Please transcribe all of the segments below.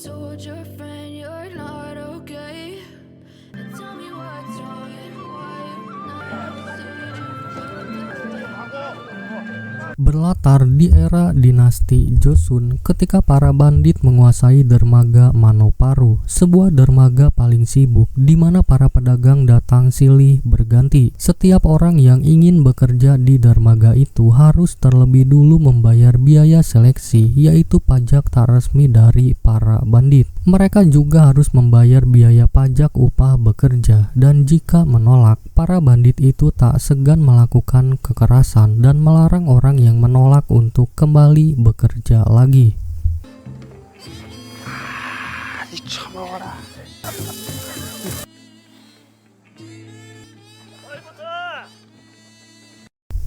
told your friend you're not okay, and tell me what's wrong and why you're not searching for the Berlatar di era dinasti Joseon ketika para bandit menguasai dermaga Manoparu, sebuah dermaga paling sibuk di mana para pedagang datang silih berganti. Setiap orang yang ingin bekerja di dermaga itu harus terlebih dulu membayar biaya seleksi, yaitu pajak tak resmi dari para bandit. Mereka juga harus membayar biaya pajak upah bekerja, dan jika menolak, para bandit itu tak segan melakukan kekerasan dan melarang orang yang menolak untuk kembali bekerja lagi.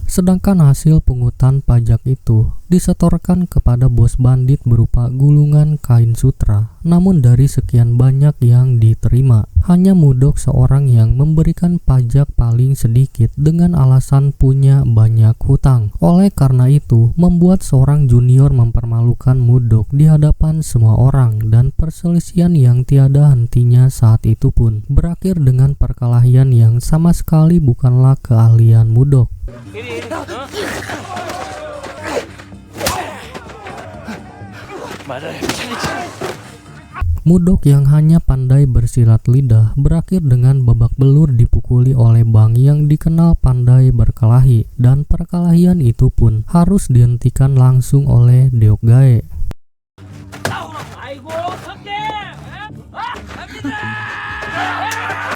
Sedangkan hasil pungutan pajak itu disetorkan kepada bos bandit berupa gulungan kain sutra. Namun dari sekian banyak yang diterima, hanya Mudok seorang yang memberikan pajak paling sedikit dengan alasan punya banyak hutang. Oleh karena itu, membuat seorang junior mempermalukan Mudok di hadapan semua orang, dan perselisihan yang tiada hentinya saat itu pun berakhir dengan perkelahian yang sama sekali bukanlah keahlian Mudok. Mudok yang hanya pandai bersilat lidah berakhir dengan babak belur dipukuli oleh Bang yang dikenal pandai berkelahi, dan perkelahian itu pun harus dihentikan langsung oleh Deokgae.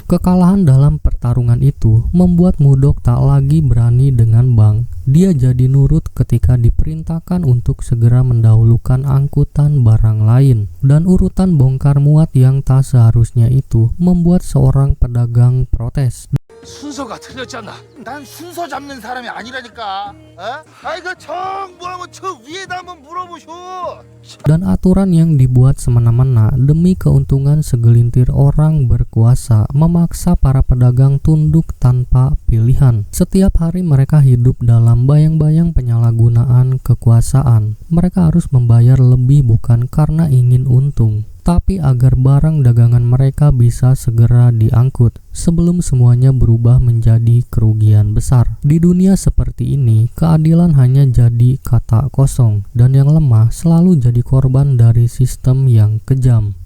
Kekalahan dalam pertarungan itu membuat Mudok tak lagi berani dengan Bang. Dia jadi nurut ketika diperintahkan untuk segera mendahulukan angkutan barang lain, dan urutan bongkar muat yang tak seharusnya itu membuat seorang pedagang protes. 순서가 틀렸잖아. 난 순서 잡는 사람이 아니라니까. 그 정부하면 저 위에다 한번 물어보쇼. Dan aturan yang dibuat semena-mena demi keuntungan segelintir orang berkuasa memaksa para pedagang tunduk tanpa pilihan. Setiap hari mereka hidup dalam bayang-bayang penyalahgunaan kekuasaan. Mereka harus membayar lebih bukan karena ingin untung, tapi agar barang dagangan mereka bisa segera diangkut sebelum semuanya berubah menjadi kerugian besar. Di dunia seperti ini, keadilan hanya jadi kata kosong, dan yang lemah selalu jadi korban dari sistem yang kejam.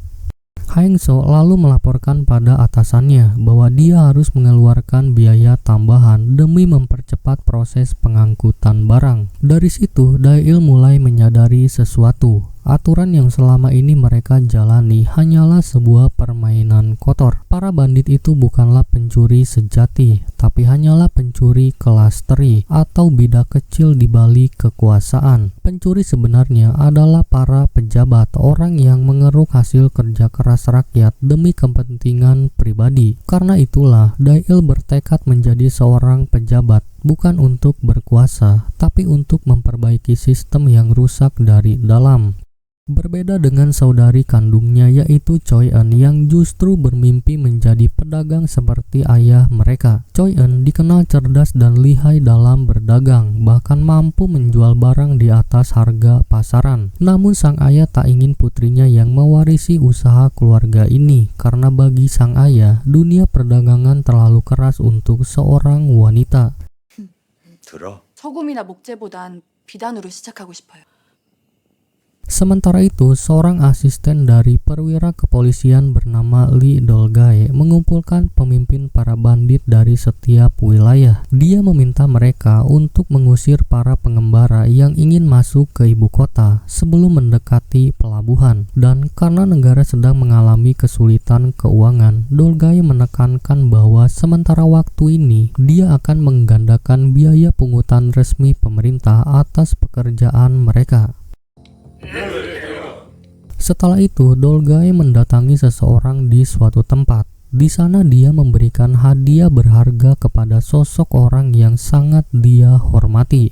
Haengso lalu melaporkan pada atasannya bahwa dia harus mengeluarkan biaya tambahan demi mempercepat proses pengangkutan barang. Dari situ, Daeil mulai menyadari sesuatu. Aturan yang selama ini mereka jalani hanyalah sebuah permainan kotor. Para bandit itu bukanlah pencuri sejati, tapi hanyalah pencuri kelas teri atau bidak kecil di balik kekuasaan. Pencuri sebenarnya adalah para pejabat, orang yang mengeruk hasil kerja keras rakyat demi kepentingan pribadi. Karena itulah Daeil bertekad menjadi seorang pejabat, bukan untuk berkuasa, tapi untuk memperbaiki sistem yang rusak dari dalam. Berbeda dengan saudari kandungnya yaitu Choi-eun yang justru bermimpi menjadi pedagang seperti ayah mereka. Choi-eun dikenal cerdas dan lihai dalam berdagang, bahkan mampu menjual barang di atas harga pasaran. Namun sang ayah tak ingin putrinya yang mewarisi usaha keluarga ini, karena bagi sang ayah, dunia perdagangan terlalu keras untuk seorang wanita. 들어. 소금이나 목재보단 비단으로 시작하고 싶어요. Sementara itu, seorang asisten dari perwira kepolisian bernama Lee Dolgae mengumpulkan pemimpin para bandit dari setiap wilayah. Dia meminta mereka untuk mengusir para pengembara yang ingin masuk ke ibu kota sebelum mendekati pelabuhan. Dan karena negara sedang mengalami kesulitan keuangan, Dolgae menekankan bahwa sementara waktu ini dia akan menggandakan biaya pungutan resmi pemerintah atas pekerjaan mereka. Setelah itu, Dolgae mendatangi seseorang di suatu tempat. Di sana dia memberikan hadiah berharga kepada sosok orang yang sangat dia hormati.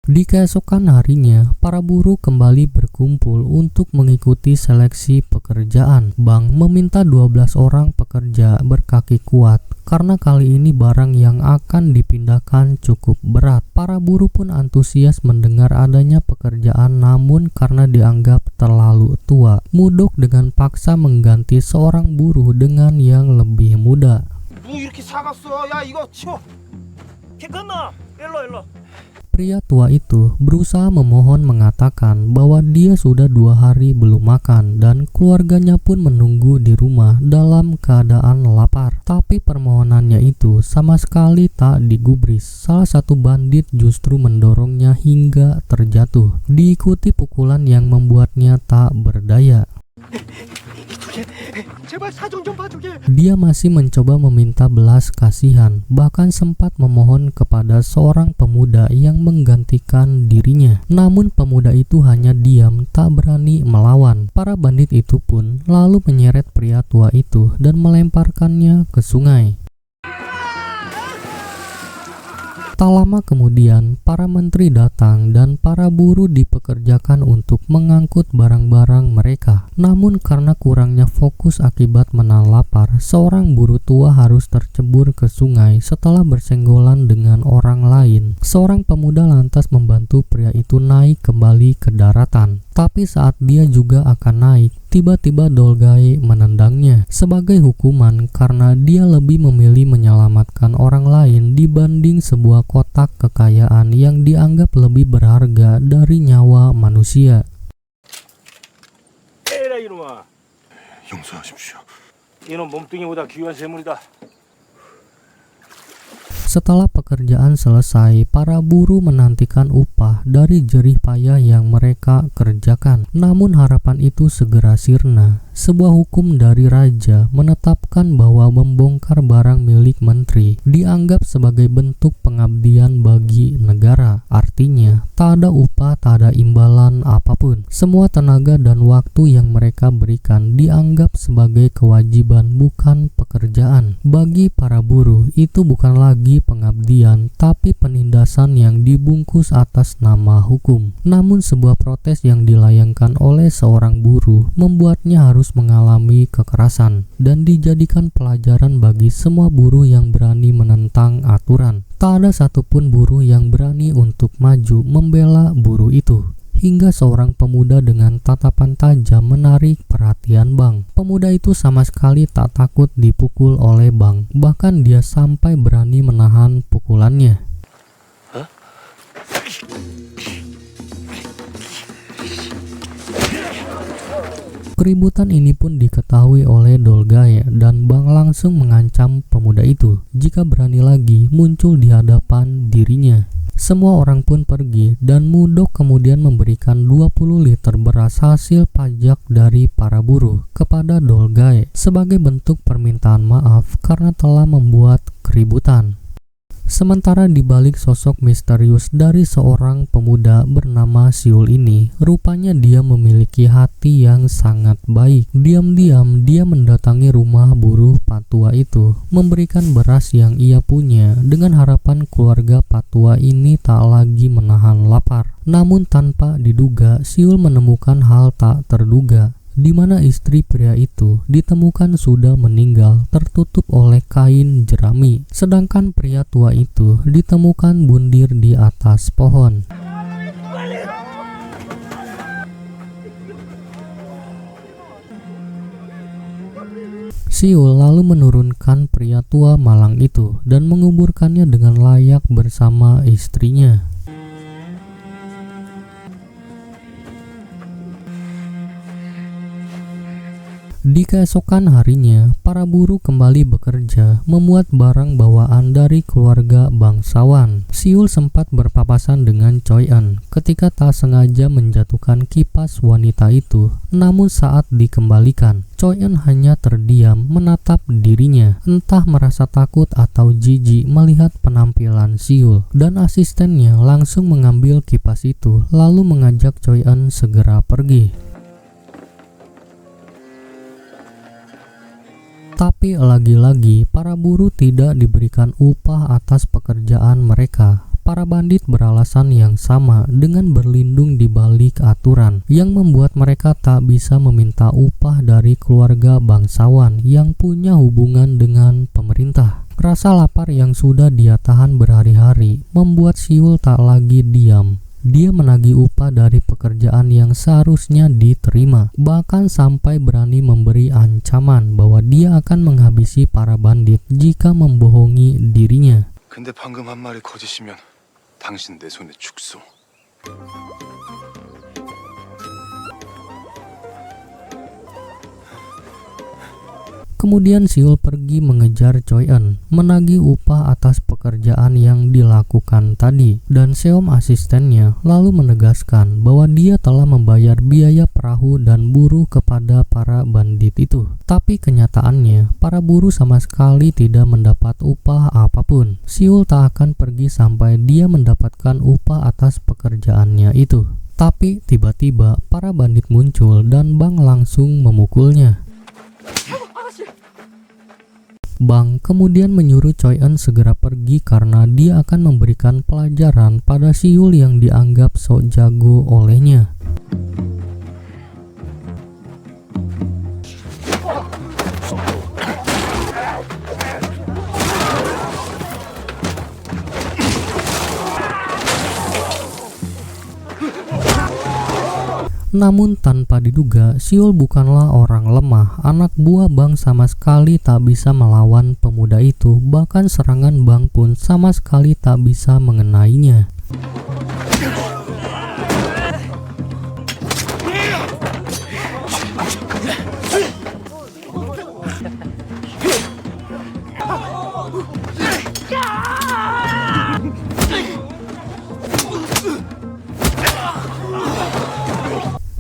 Di keesokan harinya, para buruh kembali berkumpul untuk mengikuti seleksi pekerjaan. Bank meminta 12 orang pekerja berkaki kuat karena kali ini barang yang akan dipindahkan cukup berat. Para buruh pun antusias mendengar adanya pekerjaan, namun karena dianggap terlalu tua, Mudok dengan paksa mengganti seorang buruh dengan yang lebih muda. 뭐 이렇게 사갔어? 야 이거 치워. 괜찮나? 일로. Pria tua itu berusaha memohon mengatakan bahwa dia sudah 2 hari belum makan dan keluarganya pun menunggu di rumah dalam keadaan lapar. Tapi permohonannya itu sama sekali tak digubris. Salah satu bandit justru mendorongnya hingga terjatuh, diikuti pukulan yang membuatnya tak berdaya. 제발 사정 좀 봐주게. Dia masih mencoba meminta belas kasihan, bahkan sempat memohon kepada seorang pemuda yang menggantikan dirinya. Namun pemuda itu hanya diam, tak berani melawan. Para bandit itu pun lalu menyeret pria tua itu dan melemparkannya ke sungai. Tak lama kemudian, para menteri datang dan para buruh dipekerjakan untuk mengangkut barang-barang mereka. Namun karena kurangnya fokus akibat menahan lapar, seorang buruh tua harus tercebur ke sungai setelah bersenggolan dengan orang lain. Seorang pemuda lantas membantu pria itu naik kembali ke daratan. Tapi saat dia juga akan naik, tiba-tiba Dolgae menendangnya sebagai hukuman karena dia lebih memilih menyelamatkan orang lain dibanding sebuah kotak kekayaan yang dianggap lebih berharga dari nyawa manusia. 에라 이놈아. 용서하십시오. 이놈 몸뚱이보다 귀한 쇠물이다. Setelah pekerjaan selesai, para buruh menantikan upah dari jerih payah yang mereka kerjakan. Namun harapan itu segera sirna. Sebuah hukum dari raja menetapkan bahwa membongkar barang milik menteri dianggap sebagai bentuk pengabdian bagi negara. Artinya, tak ada upah, tak ada imbalan apapun. Semua tenaga dan waktu yang mereka berikan dianggap sebagai kewajiban, bukan pekerjaan. Bagi para buruh, itu bukan lagi pengabdian, tapi penindasan yang dibungkus atas nama hukum. Namun sebuah protes yang dilayangkan oleh seorang buruh membuatnya harus mengalami kekerasan dan dijadikan pelajaran bagi semua buruh yang berani menentang aturan. Tak ada satupun buruh yang berani untuk maju membela buruh itu. Hingga seorang pemuda dengan tatapan tajam menarik perhatian Bang. Pemuda itu sama sekali tak takut dipukul oleh Bang. Bahkan dia sampai berani menahan pukulannya. Keributan ini pun diketahui oleh Dolgae dan Bang langsung mengancam pemuda itu jika berani lagi muncul di hadapan dirinya. Semua orang pun pergi dan Mudok kemudian memberikan 20 liter beras hasil pajak dari para buruh kepada Dolgae sebagai bentuk permintaan maaf karena telah membuat keributan. Sementara di balik sosok misterius dari seorang pemuda bernama Siul ini, rupanya dia memiliki hati yang sangat baik. Diam-diam dia mendatangi rumah buruh patua itu, memberikan beras yang ia punya dengan harapan keluarga patua ini tak lagi menahan lapar. Namun tanpa diduga, Siul menemukan hal tak terduga, di mana istri pria itu ditemukan sudah meninggal tertutup oleh kain jerami, sedangkan pria tua itu ditemukan bundir di atas pohon. Siul lalu menurunkan pria tua malang itu dan menguburkannya dengan layak bersama istrinya. Di keesokan harinya, para buruh kembali bekerja memuat barang bawaan dari keluarga bangsawan. Siul sempat berpapasan dengan Choi Eun ketika tak sengaja menjatuhkan kipas wanita itu. Namun saat dikembalikan, Choi Eun hanya terdiam menatap dirinya, entah merasa takut atau jijik melihat penampilan Siul. Dan asistennya langsung mengambil kipas itu lalu mengajak Choi Eun segera pergi. Tapi lagi-lagi para buruh tidak diberikan upah atas pekerjaan mereka. para bandit beralasan yang sama dengan berlindung di balik aturan yang membuat mereka tak bisa meminta upah dari keluarga bangsawan yang punya hubungan dengan pemerintah. Rasa lapar yang sudah dia tahan berhari-hari membuat Siul tak lagi diam. Dia menagih upah dari pekerjaan yang seharusnya diterima, bahkan sampai berani memberi ancaman bahwa dia akan menghabisi para bandit jika membohongi dirinya. 근데 방금 한 말이 거짓이면 당신 내 손에 죽소. Kemudian Siul pergi mengejar Choi Eun, menagih upah atas pekerjaan yang dilakukan tadi, dan Seom asistennya lalu menegaskan bahwa dia telah membayar biaya perahu dan buruh kepada para bandit itu. Tapi kenyataannya, para buruh sama sekali tidak mendapat upah apapun. Siul tak akan pergi sampai dia mendapatkan upah atas pekerjaannya itu. Tapi tiba-tiba para bandit muncul dan Bang langsung memukulnya. Bang kemudian menyuruh Choi Eun segera pergi karena dia akan memberikan pelajaran pada Siul yang dianggap sok jago olehnya. Namun tanpa diduga, Siul bukanlah orang lemah. Anak buah Bang sama sekali tak bisa melawan pemuda itu. Bahkan serangan Bang pun sama sekali tak bisa mengenainya.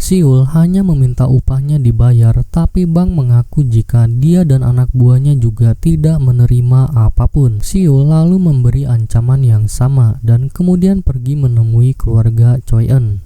Siul hanya meminta upahnya dibayar, tapi Bang mengaku jika dia dan anak buahnya juga tidak menerima apapun. Siul lalu memberi ancaman yang sama dan kemudian pergi menemui keluarga Choi Eun.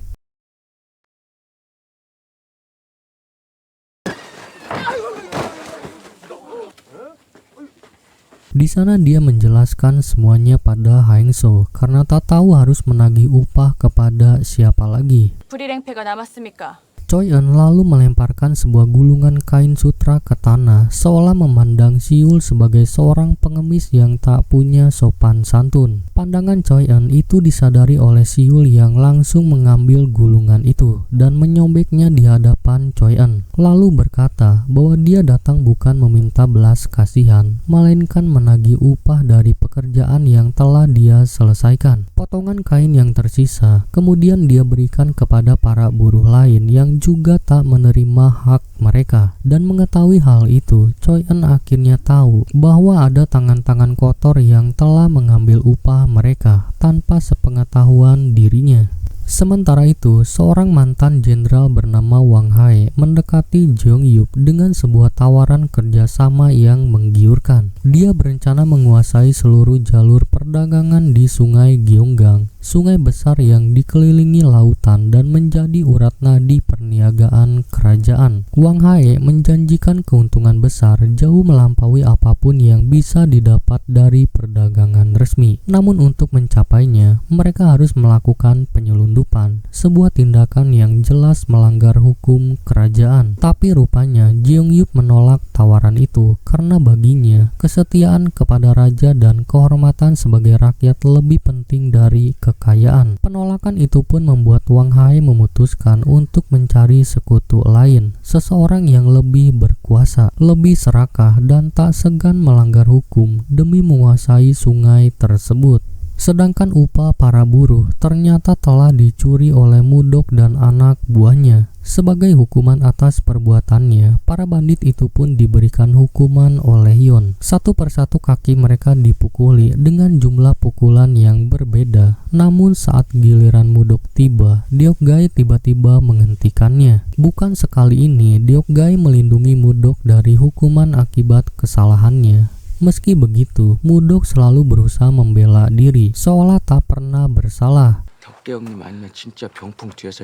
Di sana dia menjelaskan semuanya pada Haengso karena tak tahu harus menagih upah kepada siapa lagi. 불일행패가 남았습니까? Choi Eun lalu melemparkan sebuah gulungan kain sutra ke tanah seolah memandang Siul sebagai seorang pengemis yang tak punya sopan santun. Pandangan Choi Eun itu disadari oleh Siul yang langsung mengambil gulungan itu dan menyobeknya di hadapan Choi Eun, lalu berkata bahwa dia datang bukan meminta belas kasihan, melainkan menagih upah dari pekerjaan yang telah dia selesaikan. Potongan kain yang tersisa kemudian dia berikan kepada para buruh lain yang juga tak menerima hak mereka. Dan mengetahui hal itu, Choi Eun akhirnya tahu bahwa ada tangan-tangan kotor yang telah mengambil upah mereka tanpa sepengetahuan dirinya. Sementara itu, seorang mantan jenderal bernama Wang Hae mendekati Jeong Yup dengan sebuah tawaran kerjasama yang menggiurkan. Dia berencana menguasai seluruh jalur perdagangan di Sungai Gyeonggang, sungai besar yang dikelilingi lautan dan menjadi urat nadi perniagaan kerajaan. Wang Hae menjanjikan keuntungan besar jauh melampaui apapun yang bisa didapat dari perdagangan resmi. Namun untuk mencapainya, mereka harus melakukan penyelundupan, sebuah tindakan yang jelas melanggar hukum kerajaan. Tapi rupanya Jeong Yup menolak tawaran itu karena baginya kesetiaan kepada raja dan kehormatan sebagai rakyat lebih penting dari kekayaan. Penolakan itu pun membuat Wang Hae memutuskan untuk mencari sekutu lain, seseorang yang lebih berkuasa, lebih serakah dan tak segan melanggar hukum demi menguasai sungai tersebut. Sedangkan upah para buruh ternyata telah dicuri oleh Mudok dan anak buahnya. Sebagai hukuman atas perbuatannya, para bandit itu pun diberikan hukuman oleh Yeon. Satu persatu kaki mereka dipukuli dengan jumlah pukulan yang berbeda. Namun saat giliran Mudok tiba, Deokgai tiba-tiba menghentikannya. Bukan sekali ini Deokgai melindungi Mudok dari hukuman akibat kesalahannya. Meski begitu, Mudok selalu berusaha membela diri, seolah tak pernah bersalah. 덕계 형님 아니면 진짜 병풍 뒤에서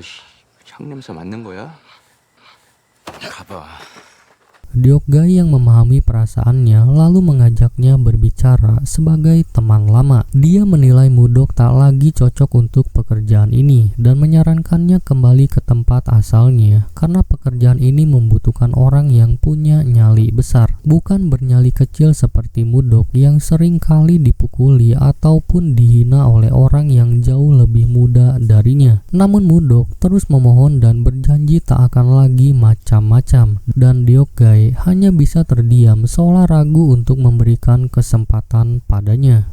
향냄새 맡는 거야? 가봐. Deokgai yang memahami perasaannya lalu mengajaknya berbicara sebagai teman lama. Dia menilai Mudok tak lagi cocok untuk pekerjaan ini dan menyarankannya kembali ke tempat asalnya karena pekerjaan ini membutuhkan orang yang punya nyali besar, bukan bernyali kecil seperti Mudok yang sering kali dipukuli ataupun dihina oleh orang yang jauh lebih muda darinya. Namun Mudok terus memohon dan berjanji tak akan lagi macam-macam, dan Deokgai hanya bisa terdiam seolah ragu untuk memberikan kesempatan padanya.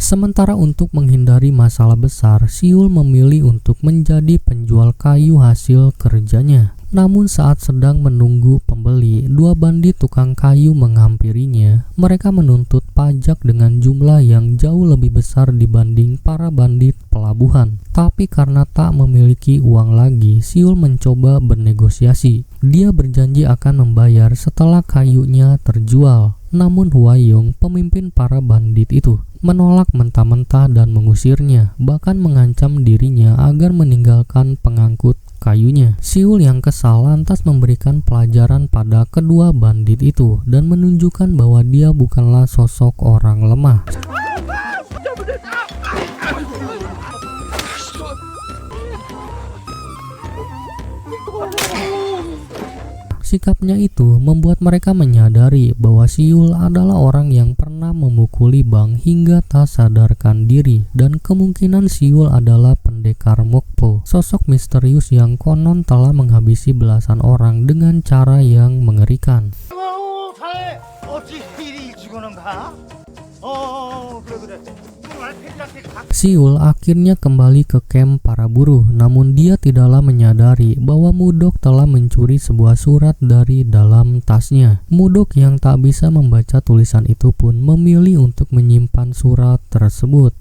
Sementara untuk menghindari masalah besar, Siul memilih untuk menjadi penjual kayu hasil kerjanya. Namun saat sedang menunggu pembeli, dua bandit tukang kayu menghampirinya. Mereka menuntut pajak dengan jumlah yang jauh lebih besar dibanding para bandit pelabuhan. Tapi karena tak memiliki uang lagi, Siul mencoba bernegosiasi. Dia berjanji akan membayar setelah kayunya terjual. Namun Huayong, pemimpin para bandit itu, menolak mentah-mentah dan mengusirnya, bahkan mengancam dirinya agar meninggalkan pengangkut kayunya. Siul yang kesal lantas memberikan pelajaran pada kedua bandit itu dan menunjukkan bahwa dia bukanlah sosok orang lemah. Sikapnya itu membuat mereka menyadari bahwa Siul adalah orang yang pernah memukuli Bang hingga tak sadarkan diri, dan kemungkinan Siul adalah pendekar Mokpo, sosok misterius yang konon telah menghabisi belasan orang dengan cara yang mengerikan. Siul akhirnya kembali ke camp para buruh, namun dia tidaklah menyadari bahwa Mudok telah mencuri sebuah surat dari dalam tasnya. Mudok yang tak bisa membaca tulisan itu pun memilih untuk menyimpan surat tersebut.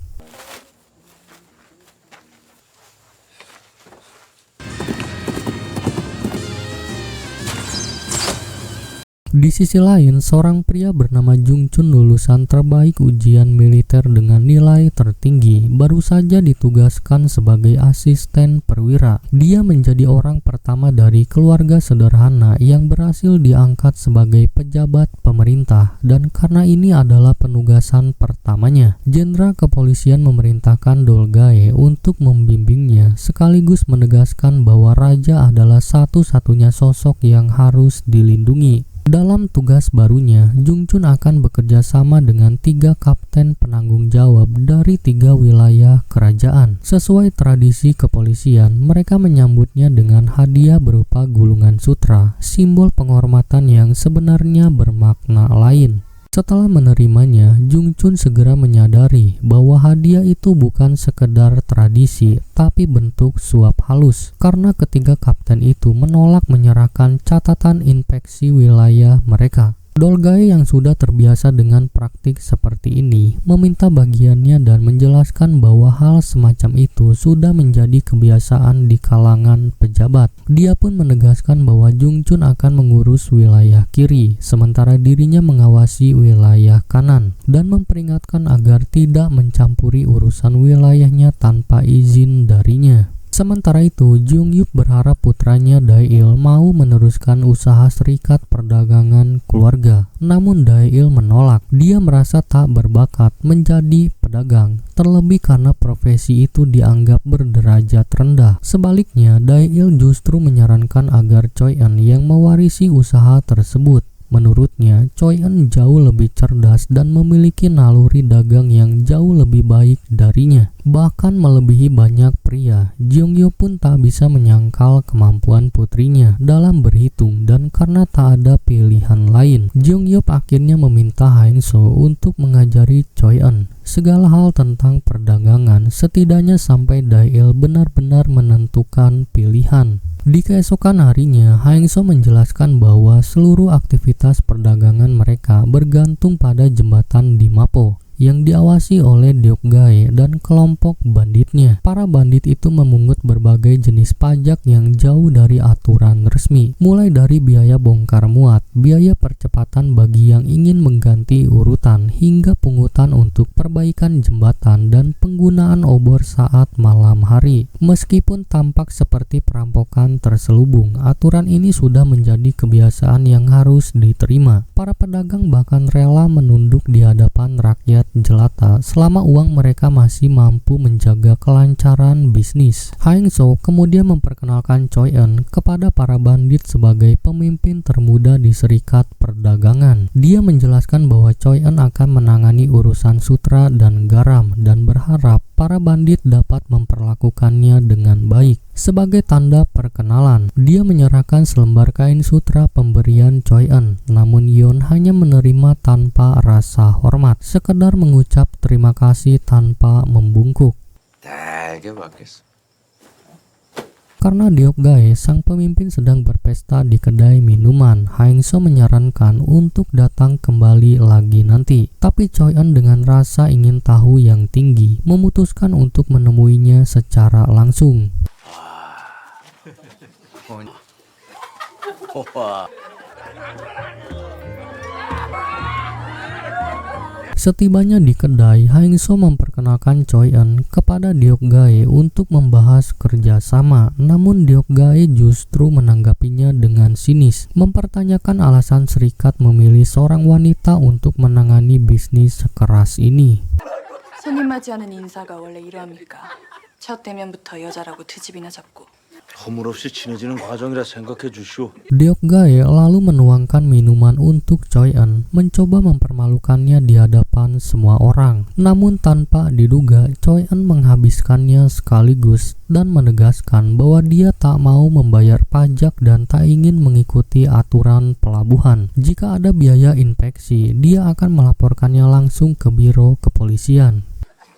Di sisi lain, seorang pria bernama Jung Chun, lulusan terbaik ujian militer dengan nilai tertinggi, baru saja ditugaskan sebagai asisten perwira. Dia menjadi orang pertama dari keluarga sederhana yang berhasil diangkat sebagai pejabat pemerintah, dan karena ini adalah penugasan pertamanya, Jenderal Kepolisian memerintahkan Dolgae untuk membimbingnya, sekaligus menegaskan bahwa raja adalah satu-satunya sosok yang harus dilindungi. Dalam tugas barunya, Jung Chun akan bekerja sama dengan 3 kapten penanggung jawab dari 3 wilayah kerajaan. Sesuai tradisi kepolisian, mereka menyambutnya dengan hadiah berupa gulungan sutra, simbol penghormatan yang sebenarnya bermakna lain. Setelah menerimanya, Jung Chun segera menyadari bahwa hadiah itu bukan sekedar tradisi, tapi bentuk suap halus, karena ketiga kapten itu menolak menyerahkan catatan inspeksi wilayah mereka. Dolgae yang sudah terbiasa dengan praktik seperti ini meminta bagiannya dan menjelaskan bahwa hal semacam itu sudah menjadi kebiasaan di kalangan pejabat. Dia pun menegaskan bahwa Jung Chun akan mengurus wilayah kiri, sementara dirinya mengawasi wilayah kanan, dan memperingatkan agar tidak mencampuri urusan wilayahnya tanpa izin darinya. Sementara itu, Jung Yup berharap putranya Dae-il mau meneruskan usaha serikat perdagangan keluarga. Namun Dae-il menolak. Dia merasa tak berbakat menjadi pedagang, terlebih karena profesi itu dianggap berderajat rendah. Sebaliknya, Dae-il justru menyarankan agar Choi-eun yang mewarisi usaha tersebut. Menurutnya, Choi-eun jauh lebih cerdas dan memiliki naluri dagang yang jauh lebih baik darinya, bahkan melebihi banyak pria. Jeongyo pun tak bisa menyangkal kemampuan putrinya dalam berhitung, dan karena tak ada pilihan lain, Jeongyo akhirnya meminta Haengso untuk mengajari Choi-eun segala hal tentang perdagangan, setidaknya sampai Dae-il benar-benar menentukan pilihan. Di keesokan harinya, Haengso menjelaskan bahwa seluruh aktivitas perdagangan mereka bergantung pada jembatan di Mapo yang diawasi oleh Deokgae dan kelompok banditnya. Para bandit itu memungut berbagai jenis pajak yang jauh dari aturan resmi, mulai dari biaya bongkar muat, biaya percepatan bagi yang ingin mengganti urutan, hingga pungutan untuk perbaikan jembatan dan penggunaan obor saat malam hari. Meskipun tampak seperti perampokan terselubung, aturan ini sudah menjadi kebiasaan yang harus diterima. Para pedagang bahkan rela menunduk di hadapan rakyat jelata selama uang mereka masih mampu menjaga kelancaran bisnis. Haengso kemudian memperkenalkan Choi Eun kepada para bandit sebagai pemimpin termuda di Serikat Perdagangan. Dia menjelaskan bahwa Choi Eun akan menangani urusan sutra dan garam dan berharap para bandit dapat memperlakukannya dengan baik. Sebagai tanda perkenalan, dia menyerahkan selembar kain sutra pemberian Choi Eun, namun Yeon hanya menerima tanpa rasa hormat, sekedar mengucap terima kasih tanpa membungkuk. 되게 받겠어. Karena Deokgae, sang pemimpin, sedang berpesta di kedai minuman, Haengso menyarankan untuk datang kembali lagi nanti. Tapi Choi Eun dengan rasa ingin tahu yang tinggi, memutuskan untuk menemuinya secara langsung. Setibanya di kedai, Haengso memperkenalkan Choi Eun kepada Deokgae untuk membahas kerjasama. Namun Deokgae justru menanggapinya dengan sinis, mempertanyakan alasan serikat memilih seorang wanita untuk menangani bisnis keras ini. 손님 맞이하는 인사가 원래 이러합니까? 첫 대면부터 여자라고 트집이나 잡고. 허물없이 친해지는 과정이라 생각해 주시오. Deokgae lalu menuangkan minuman untuk Choi Eun, mencoba mempermalukannya di hadapan semua orang. Namun tanpa diduga, Choi Eun menghabiskannya sekaligus dan menegaskan bahwa dia tak mau membayar pajak dan tak ingin mengikuti aturan pelabuhan. Jika ada biaya inspeksi, dia akan melaporkannya langsung ke biro kepolisian.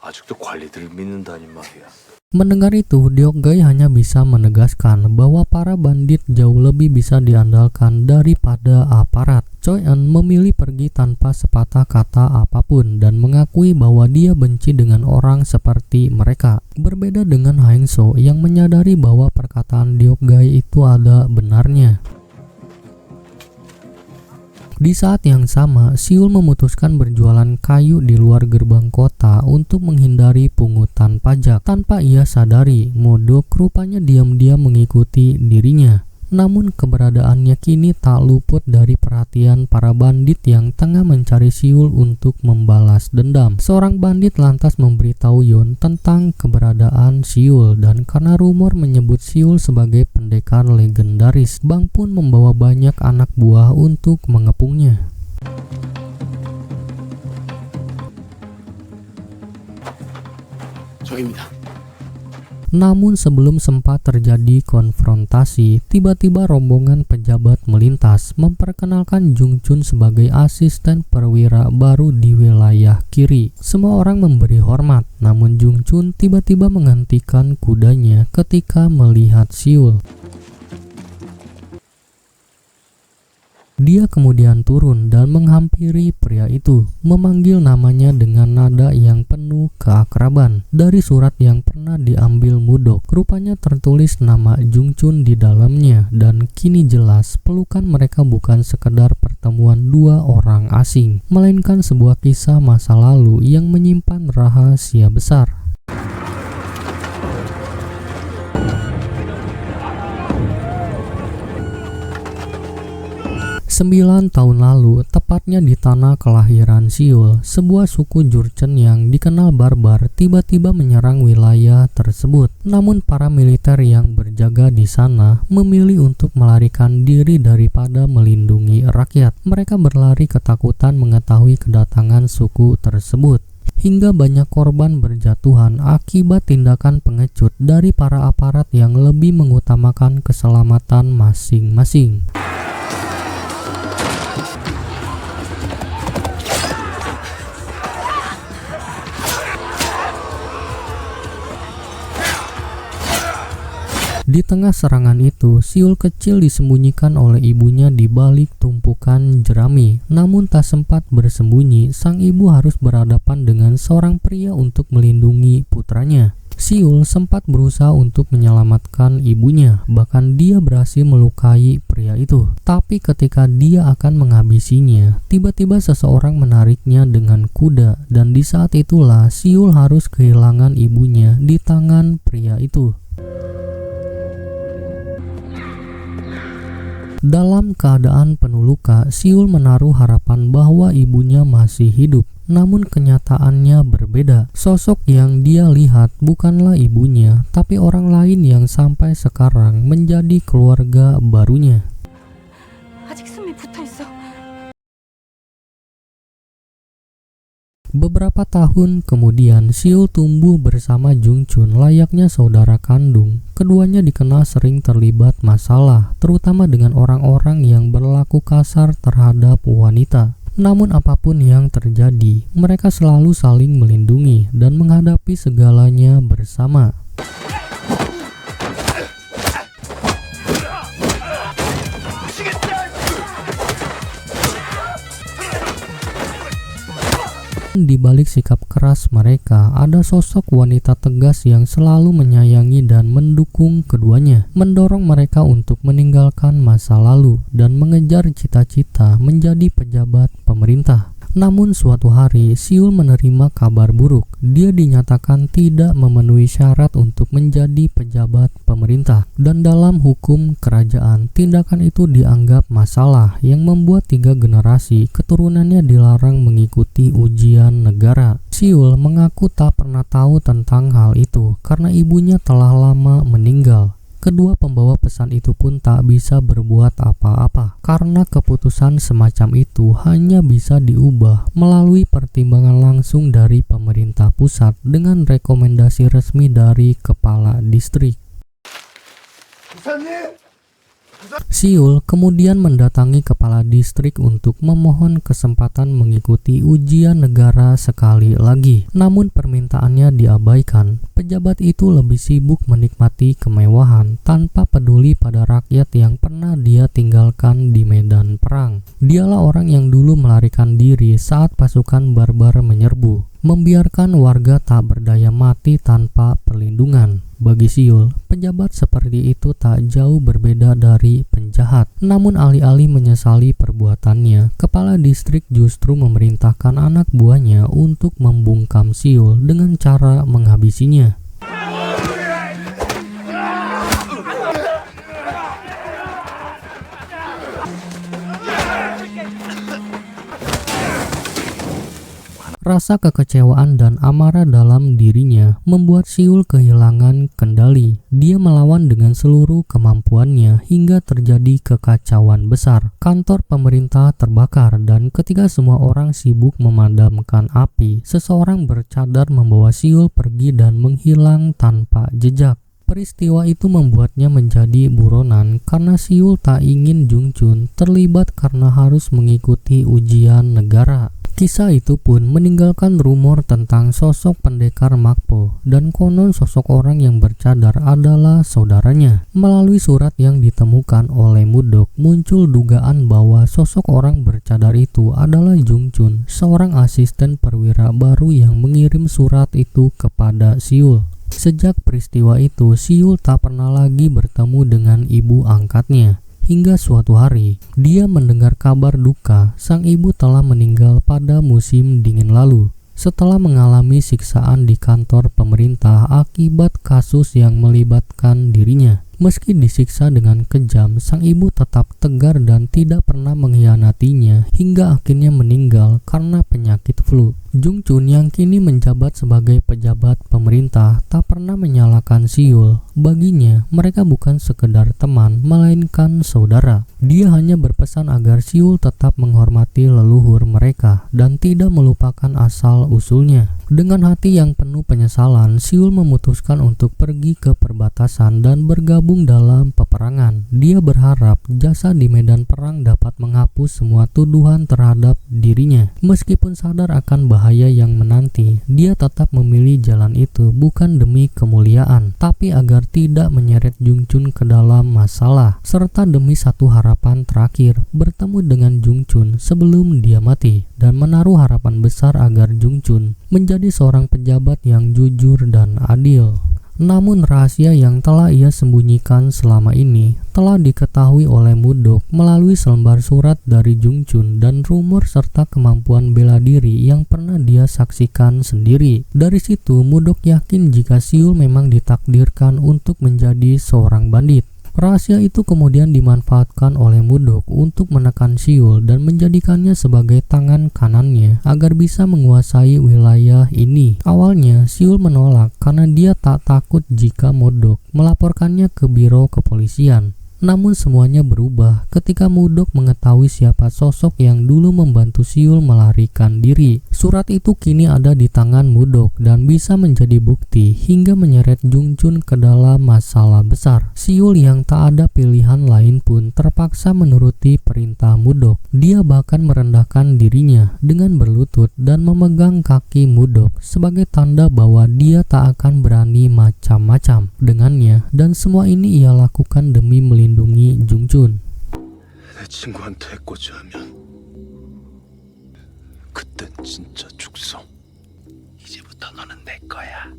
아직도 관리들을 믿는다니 말이야. Mendengar itu, Deokgae hanya bisa menegaskan bahwa para bandit jauh lebih bisa diandalkan daripada aparat. Choi Eun memilih pergi tanpa sepatah kata apapun dan mengakui bahwa dia benci dengan orang seperti mereka. Berbeda dengan Haengso yang menyadari bahwa perkataan Deokgae itu ada benarnya. Di saat yang sama, Seul memutuskan berjualan kayu di luar gerbang kota untuk menghindari pungutan pajak. Tanpa ia sadari, Modok rupanya diam-diam mengikuti dirinya. Namun keberadaannya kini tak luput dari perhatian para bandit yang tengah mencari Seul untuk membalas dendam. Seorang bandit lantas memberitahu Yeon tentang keberadaan Seul, dan karena rumor menyebut Seul sebagai pendekar legendaris, Bang pun membawa banyak anak buah untuk mengepungnya. 저입니다. Namun sebelum sempat terjadi konfrontasi, tiba-tiba rombongan pejabat melintas, memperkenalkan Jung Chun sebagai asisten perwira baru di wilayah kiri. Semua orang memberi hormat, namun Jung Chun tiba-tiba menghentikan kudanya ketika melihat Seul. Dia kemudian turun dan menghampiri pria itu, memanggil namanya dengan nada yang penuh keakraban. Dari surat yang pernah diambil Modok, rupanya tertulis nama Jung Chun di dalamnya, dan kini jelas pelukan mereka bukan sekedar pertemuan dua orang asing, melainkan sebuah kisah masa lalu yang menyimpan rahasia besar. 9 tahun lalu, tepatnya di tanah kelahiran Seul, sebuah suku Jurchen yang dikenal barbar tiba-tiba menyerang wilayah tersebut. Namun para militer yang berjaga di sana memilih untuk melarikan diri daripada melindungi rakyat. Mereka berlari ketakutan mengetahui kedatangan suku tersebut. Hingga banyak korban berjatuhan akibat tindakan pengecut dari para aparat yang lebih mengutamakan keselamatan masing-masing. Di tengah serangan itu, Siul kecil disembunyikan oleh ibunya di balik tumpukan jerami. Namun tak sempat bersembunyi, sang ibu harus berhadapan dengan seorang pria untuk melindungi putranya. Siul sempat berusaha untuk menyelamatkan ibunya, bahkan dia berhasil melukai pria itu. Tapi ketika dia akan menghabisinya, tiba-tiba seseorang menariknya dengan kuda, dan di saat itulah Siul harus kehilangan ibunya di tangan pria itu. Dalam keadaan penuh luka, Siul menaruh harapan bahwa ibunya masih hidup. Namun kenyataannya berbeda. Sosok yang dia lihat bukanlah ibunya, tapi orang lain yang sampai sekarang menjadi keluarga barunya. 아직 숨이 붙어 있어. Beberapa tahun kemudian, Siul tumbuh bersama Jungchun layaknya saudara kandung. Keduanya dikenal sering terlibat masalah, terutama dengan orang-orang yang berlaku kasar terhadap wanita. Namun apapun yang terjadi, mereka selalu saling melindungi dan menghadapi segalanya bersama. Di balik sikap keras mereka, ada sosok wanita tegas yang selalu menyayangi dan mendukung keduanya, mendorong mereka untuk meninggalkan masa lalu dan mengejar cita-cita menjadi pejabat pemerintah. Namun suatu hari, Siul menerima kabar buruk. Dia dinyatakan tidak memenuhi syarat untuk menjadi pejabat pemerintah. Dan dalam hukum kerajaan, tindakan itu dianggap masalah yang membuat 3 generasi keturunannya dilarang mengikuti ujian negara. Siul mengaku tak pernah tahu tentang hal itu karena ibunya telah lama meninggal. Kedua pembawa pesan itu pun tak bisa berbuat apa-apa karena keputusan semacam itu hanya bisa diubah melalui pertimbangan langsung dari pemerintah pusat dengan rekomendasi resmi dari kepala distrik. Siul kemudian mendatangi kepala distrik untuk memohon kesempatan mengikuti ujian negara sekali lagi. Namun permintaannya diabaikan. Pejabat itu lebih sibuk menikmati kemewahan tanpa peduli pada rakyat yang pernah dia tinggalkan di medan perang. Dialah orang yang dulu melarikan diri saat pasukan barbar menyerbu, membiarkan warga tak berdaya mati tanpa perlindungan. Bagi Siul, pejabat seperti itu tak jauh berbeda dari penjahat. Namun alih-alih menyesali perbuatannya, kepala distrik justru memerintahkan anak buahnya untuk membungkam Siul dengan cara menghabisinya. Rasa kekecewaan dan amarah dalam dirinya membuat Siul kehilangan kendali. Dia melawan dengan seluruh kemampuannya hingga terjadi kekacauan besar. Kantor pemerintah terbakar dan ketika semua orang sibuk memadamkan api, seseorang bercadar membawa Siul pergi dan menghilang tanpa jejak. Peristiwa itu membuatnya menjadi buronan karena Siul tak ingin Jungchun terlibat karena harus mengikuti ujian negara. Kisah itu pun meninggalkan rumor tentang sosok pendekar Makpo dan konon sosok orang yang bercadar adalah saudaranya. Melalui surat yang ditemukan oleh Mudok, muncul dugaan bahwa sosok orang bercadar itu adalah Jungchun, seorang asisten perwira baru yang mengirim surat itu kepada Siul. Sejak peristiwa itu, Siul tak pernah lagi bertemu dengan ibu angkatnya. Hingga suatu hari, dia mendengar kabar duka sang ibu telah meninggal pada musim dingin lalu. Setelah mengalami siksaan di kantor pemerintah akibat kasus yang melibatkan dirinya. Meski disiksa dengan kejam, sang ibu tetap tegar dan tidak pernah mengkhianatinya hingga akhirnya meninggal karena penyakit flu. Jungchun yang kini menjabat sebagai pejabat pemerintah tak pernah menyalahkan Siul. Baginya, mereka bukan sekedar teman, melainkan saudara. Dia hanya berpesan agar Siul tetap menghormati leluhur mereka dan tidak melupakan asal-usulnya. Dengan hati yang penuh penyesalan, Siul memutuskan untuk pergi ke perbatasan dan bergabung bergabung dalam peperangan. Dia berharap jasa di medan perang dapat menghapus semua tuduhan terhadap dirinya. Meskipun sadar akan bahaya yang menanti, dia tetap memilih jalan itu bukan demi kemuliaan, tapi agar tidak menyeret Jung Chun ke dalam masalah, serta demi satu harapan terakhir, bertemu dengan Jung Chun sebelum dia mati, dan menaruh harapan besar agar Jung Chun menjadi seorang pejabat yang jujur dan adil. Namun rahasia yang telah ia sembunyikan selama ini telah diketahui oleh Mudok melalui selembar surat dari Jung Chun dan rumor serta kemampuan bela diri yang pernah dia saksikan sendiri. Dari situ Mudok yakin jika Siul memang ditakdirkan untuk menjadi seorang bandit. Rahasia itu kemudian dimanfaatkan oleh Mudok untuk menekan Siul dan menjadikannya sebagai tangan kanannya agar bisa menguasai wilayah ini. Awalnya Siul menolak karena dia tak takut jika Mudok melaporkannya ke biro kepolisian. Namun semuanya berubah ketika Mudok mengetahui siapa sosok yang dulu membantu Siul melarikan diri. Surat itu kini ada di tangan Mudok dan bisa menjadi bukti hingga menyeret Jung Chun ke dalam masalah besar. Siul yang tak ada pilihan lain pun terpaksa menuruti perintah Mudok. Dia bahkan merendahkan dirinya dengan berlutut dan memegang kaki Mudok sebagai tanda bahwa dia tak akan berani macam-macam dengannya, dan semua ini ia lakukan demi melindungi Jung Chun. 내 친구한테 해코지하면 그땐 진짜 죽소. 이제부터 너는 내 거야.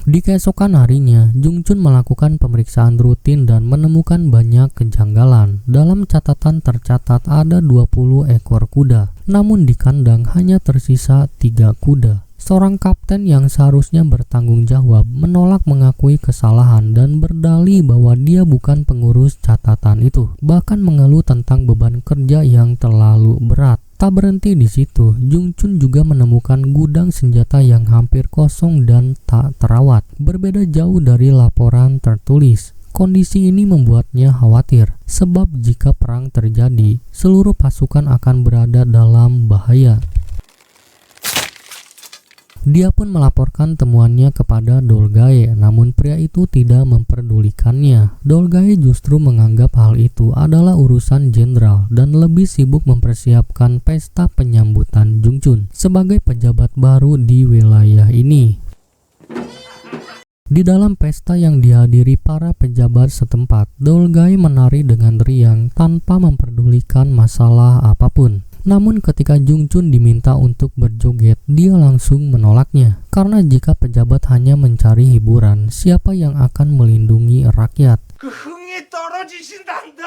Di keesokan harinya, Jung Chun melakukan pemeriksaan rutin dan menemukan banyak kejanggalan. Dalam catatan tercatat ada 20 ekor kuda, namun di kandang hanya tersisa 3 kuda. Seorang kapten yang seharusnya bertanggung jawab menolak mengakui kesalahan dan berdalih bahwa dia bukan pengurus catatan itu, bahkan mengeluh tentang beban kerja yang terlalu berat. Tak berhenti di situ, Jung Chun juga menemukan gudang senjata yang hampir kosong dan tak terawat, berbeda jauh dari laporan tertulis. Kondisi ini membuatnya khawatir, sebab jika perang terjadi, seluruh pasukan akan berada dalam bahaya. Dia pun melaporkan temuannya kepada Dolgae, namun pria itu tidak memperdulikannya. Dolgae justru menganggap hal itu adalah urusan jenderal dan lebih sibuk mempersiapkan pesta penyambutan Jung Chun sebagai pejabat baru di wilayah ini. Di dalam pesta yang dihadiri para pejabat setempat, Dolgae menari dengan riang tanpa memperdulikan masalah apapun. Namun ketika Jung Chun diminta untuk berjoget, dia langsung menolaknya. Karena jika pejabat hanya mencari hiburan, siapa yang akan melindungi rakyat? 그 흥이 떨어지신단다.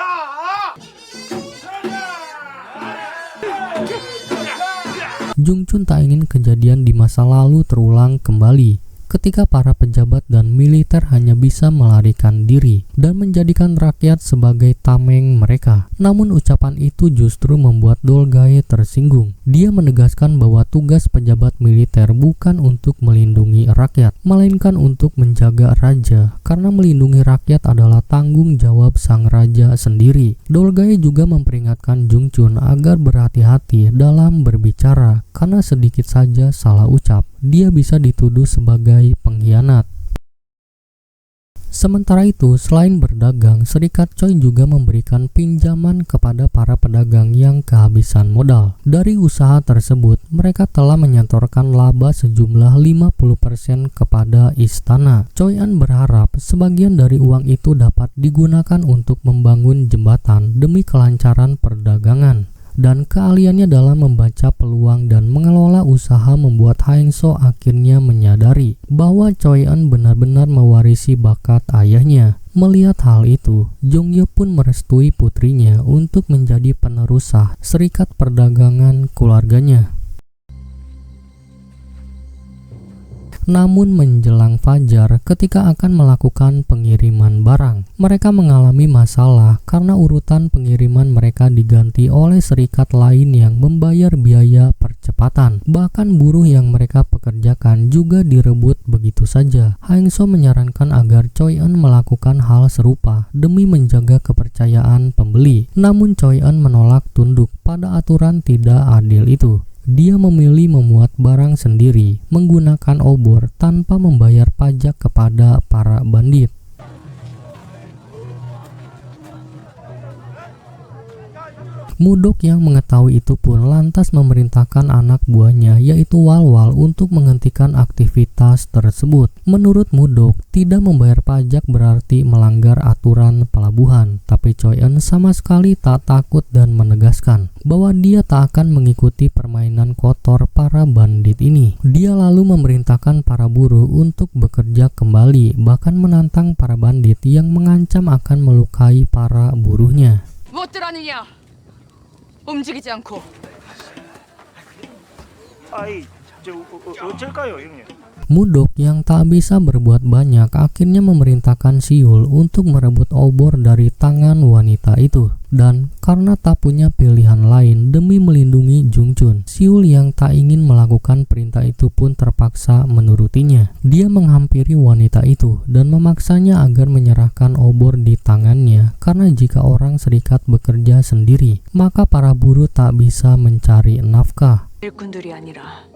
Jung Chun tak ingin kejadian di masa lalu terulang kembali, ketika para pejabat dan militer hanya bisa melarikan diri dan menjadikan rakyat sebagai tameng mereka. Namun ucapan itu justru membuat Dolgae tersinggung. Dia menegaskan bahwa tugas pejabat militer bukan untuk melindungi rakyat, melainkan untuk menjaga raja, karena melindungi rakyat adalah tanggung jawab sang raja sendiri. Dolgae juga memperingatkan Jung Chun agar berhati-hati dalam berbicara, karena sedikit saja salah ucap, dia bisa dituduh sebagai pengkhianat. Sementara itu, selain berdagang, Serikat Choi juga memberikan pinjaman kepada para pedagang yang kehabisan modal. Dari usaha tersebut, mereka telah menyetorkan laba sejumlah 50% kepada istana. Choi An berharap sebagian dari uang itu dapat digunakan untuk membangun jembatan demi kelancaran perdagangan. Dan keahliannya dalam membaca peluang dan mengelola usaha membuat Haeng So akhirnya menyadari bahwa Choi An benar-benar mewarisi bakat ayahnya. Melihat hal itu, Jong Ye pun merestui putrinya untuk menjadi penerus sah serikat perdagangan keluarganya. Namun menjelang fajar ketika akan melakukan pengiriman barang, mereka mengalami masalah karena urutan pengiriman mereka diganti oleh serikat lain yang membayar biaya percepatan. Bahkan buruh yang mereka pekerjakan juga direbut begitu saja. Haeng So menyarankan agar Choi An melakukan hal serupa demi menjaga kepercayaan pembeli. Namun Choi An menolak tunduk pada aturan tidak adil itu. dia memilih memuat barang sendiri menggunakan obor tanpa membayar pajak kepada para bandit. Mudok yang mengetahui itu pun lantas memerintahkan anak buahnya yaitu Walwal untuk menghentikan aktivitas tersebut. Menurut Mudok, tidak membayar pajak berarti melanggar aturan pelabuhan, tapi Choi Eun sama sekali tak takut dan menegaskan bahwa dia tak akan mengikuti permainan kotor para bandit ini. Dia lalu memerintahkan para buruh untuk bekerja kembali, bahkan menantang para bandit yang mengancam akan melukai para buruhnya. 움직이지 않고. Mudok yang tak bisa berbuat banyak akhirnya memerintahkan Siul untuk merebut obor dari tangan wanita itu. Dan karena tak punya pilihan lain demi melindungi Jungchun, Siul yang tak ingin melakukan perintah itu pun terpaksa menurutinya. Dia menghampiri wanita itu dan memaksanya agar menyerahkan obor di tangannya, karena jika orang serikat bekerja sendiri, maka para buruh tak bisa mencari nafkah. 일꾼들이 아니라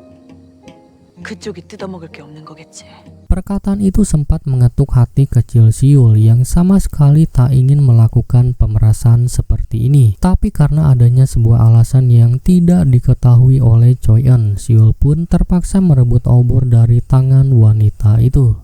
그쪽이 뜯어먹을 게 없는 거겠지. Perkataan itu sempat mengetuk hati kecil Siul yang sama sekali tak ingin melakukan pemerasan seperti ini. Tapi karena adanya sebuah alasan yang tidak diketahui oleh Choi Eun, Siul pun terpaksa merebut obor dari tangan wanita itu.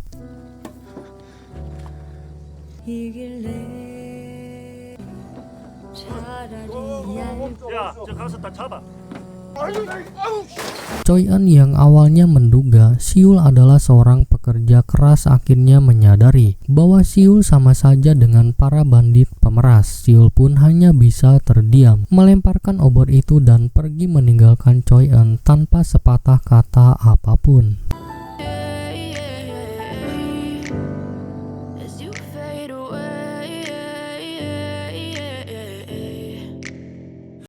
Choi Eun yang awalnya menduga Siul adalah seorang pekerja keras akhirnya menyadari bahwa Siul sama saja dengan para bandit pemeras. Siul pun hanya bisa terdiam, melemparkan obor itu dan pergi meninggalkan Choi Eun tanpa sepatah kata apapun.